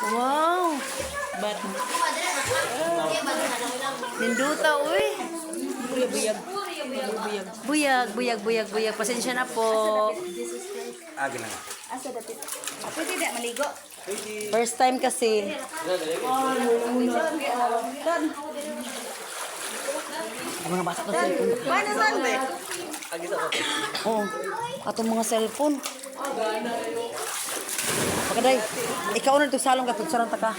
Wow. Ninduta, uy. Buyag. Pasensya na po. Gina. Pwede tidak maligo? First time kasi. Mga basa ko cellphone. Paano man ba? Oh, atong mga cellphone. Pagkaday, ikaw na itong salong ka, picturean ta ka.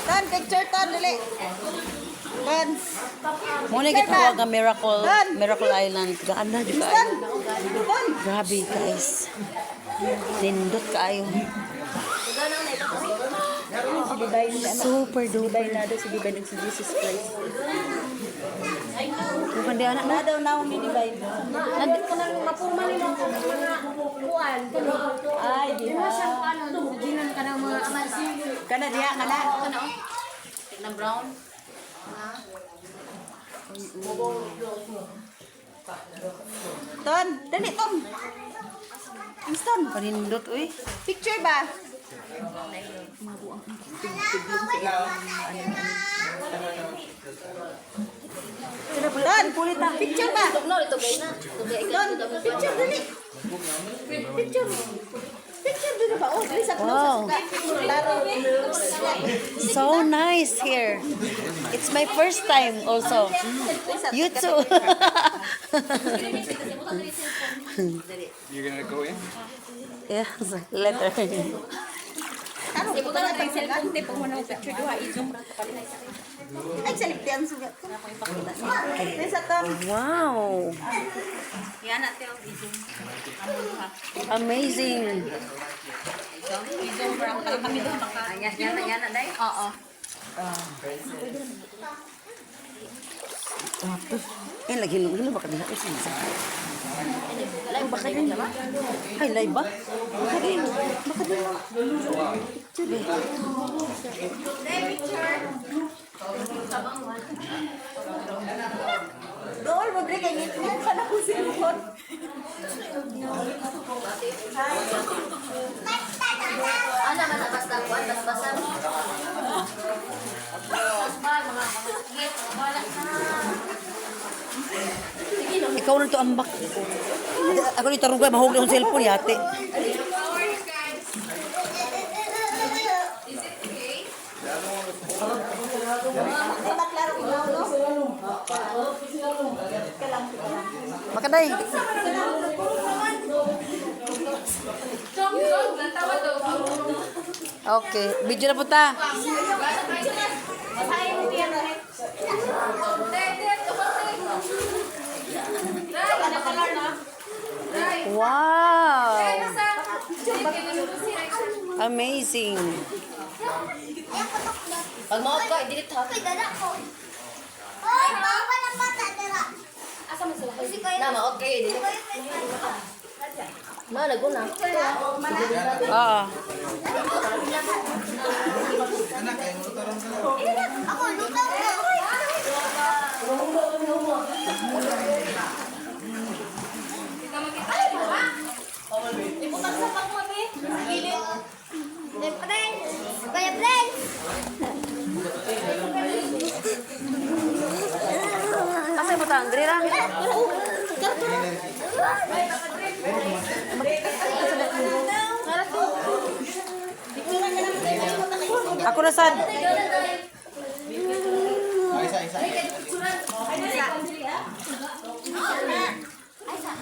Tan, picture tan, dali. Tan. Muna gitawag nga Miracle Island. Gaanda di ka. Tan. Grabe guys. Nindot kaayo. Super duper. Si Divine si Jesus Christ. Bukan dia anak na. Daw na ni Divine. Nandi Ko nang mapuman ni mga kuan. Ay, di Di ba? ba siyang ano, ginan ka ng mga Kana diha kana. ano? Tignan brown. Ton, dali Tom. Inston, panindot uy. picture ba? Ton, picture ba? No, ito gay na. Ito gay Ton, picture dali. Picture. Picture dali ba? Oh, dali sa Wow. Laro. So nice here. It's my first time also. You too. You're gonna go in? Yes, letter. Ano Ibu ka lang cellphone, tipo mo na picture duha, i-zoom ra ka pala isa. Ay, sa liptian sugat ko. Dali sa Tom. Wow. Yan na teo, i-zoom. Amazing. I-zoom ra ka kami doon baka. Yan na dai. Oo. Eh lagi lu bakal diha sih. Bakal din ba? Ay live ba? Bakal din. Doon, mabre kay ngit pa na ko silipon. Ano man na basta kuan, basta. Ikaw na to ambak. Ako ni tarugay mahugli ang cellphone yate. Makaday. Okay, video na po ta. Wow! Amazing. Pag mo ka, i-delete ha. Asa mo sila? Nama, okay, i-delete. Malago na. Oo. Ako, lutaw ko. Ibutan sa pangwag eh. Gilid. Kaya friends. Asa mo ta, Andrea? Ako na sad. Isa.